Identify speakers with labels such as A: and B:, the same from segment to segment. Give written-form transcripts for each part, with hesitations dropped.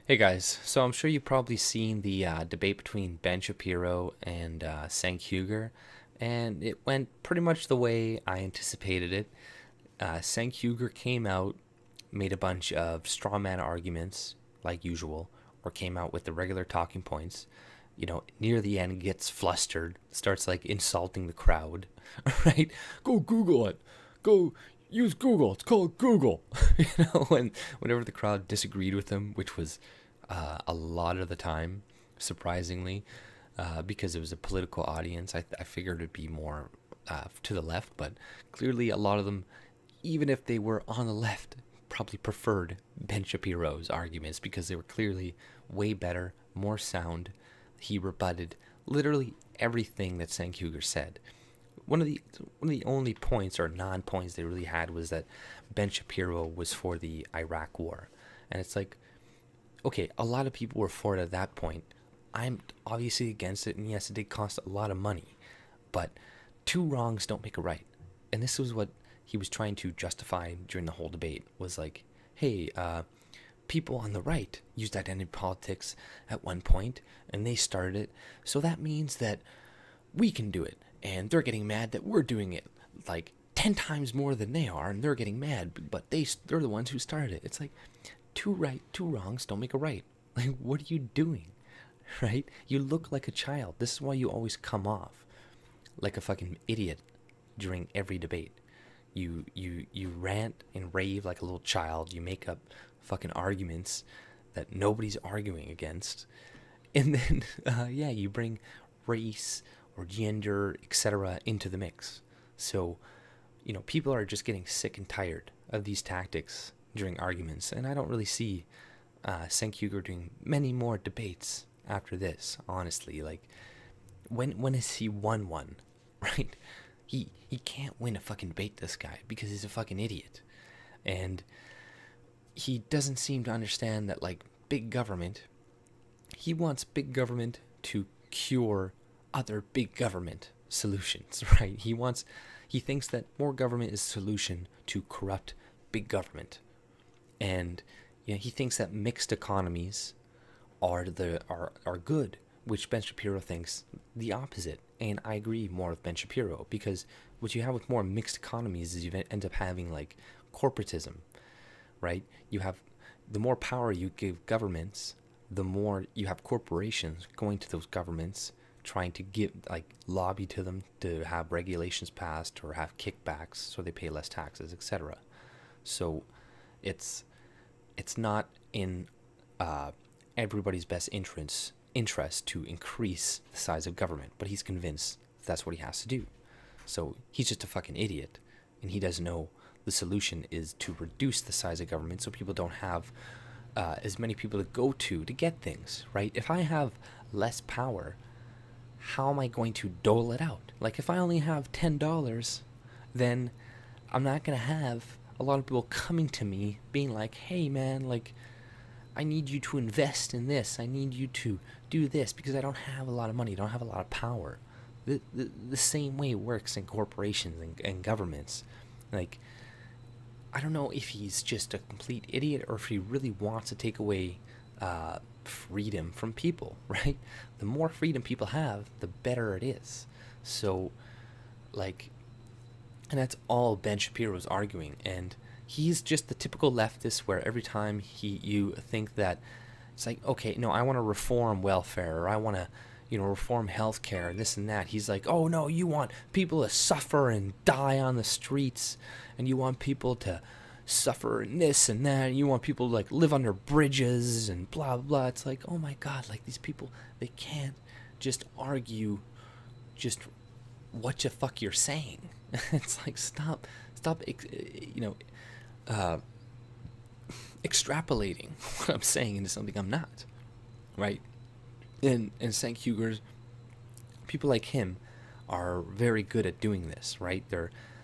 A: Hey guys, so I'm sure you've probably seen the debate between Ben Shapiro and Cenk Uygur, and it went pretty much the way I anticipated it. Cenk Uygur came out, made a bunch of straw man arguments, like usual, or came out with the regular talking points. Near the end, gets flustered, starts like insulting the crowd, right? Go Google it. Go use Google. It's called Google. Whenever the crowd disagreed with him, which was a lot of the time, surprisingly, because it was a political audience. I figured it'd be more to the left, but clearly a lot of them, even if they were on the left, probably preferred Ben Shapiro's arguments because they were clearly way better, more sound. He rebutted literally everything that Cenk Uygur said. One of the only points or non-points they really had was that Ben Shapiro was for the Iraq War, and it's like, okay, a lot of people were for it at that point. I'm obviously against it, and yes, it did cost a lot of money, but two wrongs don't make a right. And this was what he was trying to justify during the whole debate, was like, hey, people on the right used identity politics at one point, and they started it, so that means that we can do it, and they're getting mad that we're doing it, like 10 times more than they are, and they're getting mad, but they're the ones who started it. It's like, two wrongs don't make a right. Like, what are you doing? Right? You look like a child. This is why you always come off like a fucking idiot during every debate. You rant and rave like a little child. You make up fucking arguments that nobody's arguing against, and then yeah, you bring race or gender, etc., into the mix. So, people are just getting sick and tired of these tactics during arguments, and I don't really see Cenk Uygur doing many more debates after this. Honestly, like, when has he won one? Right? He can't win a fucking debate. This guy, because he's a fucking idiot, and he doesn't seem to understand that, like, big government. He wants big government to cure other big government solutions, right? He thinks that more government is a solution to corrupt big government. And he thinks that mixed economies are good, which Ben Shapiro thinks the opposite. And I agree more with Ben Shapiro, because what you have with more mixed economies is you end up having, like, corporatism, right? You have, the more power you give governments, the more you have corporations going to those governments, trying to give, like, lobby to them to have regulations passed or have kickbacks so they pay less taxes, etc. So it's not in everybody's best interest to increase the size of government, but he's convinced that's what he has to do. So he's just a fucking idiot, and he doesn't know the solution is to reduce the size of government so people don't have as many people to go to get things, right? If I have less power, how am I going to dole it out? Like, if I only have $10, then I'm not going to have a lot of people coming to me being like, hey man, like, I need you to invest in this, I need you to do this, because I don't have a lot of money, I don't have a lot of power. The same way it works in corporations and governments. Like, I don't know if he's just a complete idiot or if he really wants to take away freedom from people, right? The more freedom people have, the better it is. So, like, and that's all Ben Shapiro is arguing. And he's just the typical leftist where every time you think that it's like, okay, no, I want to reform welfare, or I want to, reform healthcare and this and that. He's like, oh no, you want people to suffer and die on the streets, and you want people to suffer and this and that, and you want people to, like, live under bridges and blah blah. It's like, oh my god, like, these people, they can't just argue just what the fuck you're saying. It's like, stop extrapolating what I'm saying into something I'm not, right? And Cenk Uygur's, people like him are very good at doing this, right?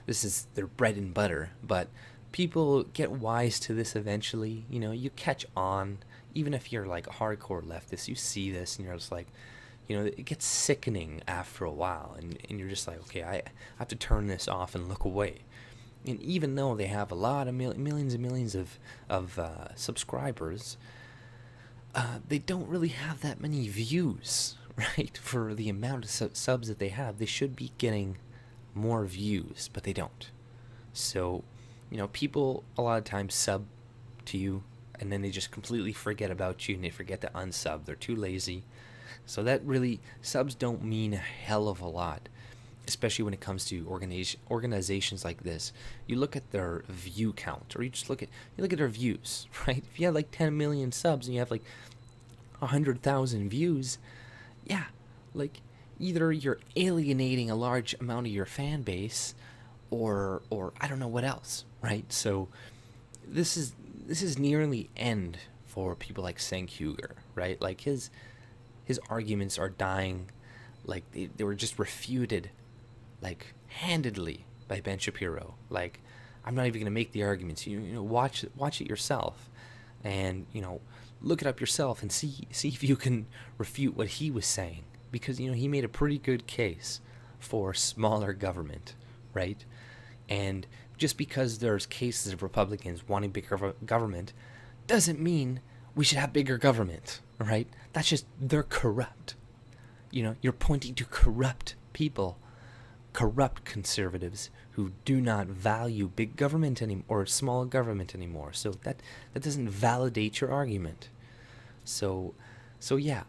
A: This is their bread and butter. But people get wise to this eventually. You catch on, even if you're, like, a hardcore leftist. You see this and you're just like, it gets sickening after a while, and you're just like, okay, I have to turn this off and look away. And even though they have a lot of millions and millions of subscribers, they don't really have that many views, right? For the amount of subs that they have, they should be getting more views, but they don't. So, people a lot of times sub to you and then they just completely forget about you and they forget to unsub. They're too lazy. So that really, subs don't mean a hell of a lot, especially when it comes to organizations like this. You look at their view count, or you look at their views, right? If you have like 10 million subs and you have like 100,000 views, yeah, like either you're alienating a large amount of your fan base, or I don't know what else, right? So this is nearly end for people like Cenk Uygur, right? Like his arguments are dying, like they were just refuted, like handedly by Ben Shapiro. Like, I'm not even gonna make the arguments. Watch it yourself, and look it up yourself and see if you can refute what he was saying, because he made a pretty good case for smaller government, right? And just because there's cases of Republicans wanting bigger government doesn't mean we should have bigger government, right? That's just, they're corrupt. You're pointing to corrupt people, corrupt conservatives who do not value big government or small government anymore. So that doesn't validate your argument. So yeah,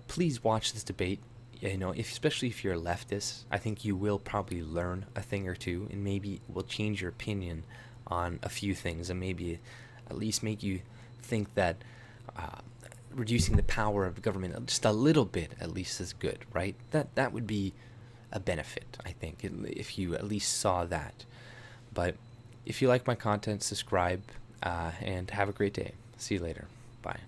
A: please watch this debate. Especially if you're a leftist, I think you will probably learn a thing or two, and maybe will change your opinion on a few things, and maybe at least make you think that reducing the power of the government just a little bit at least is good, right? That would be a benefit, I think, if you at least saw that. But if you like my content, subscribe, and have a great day. See you later. Bye.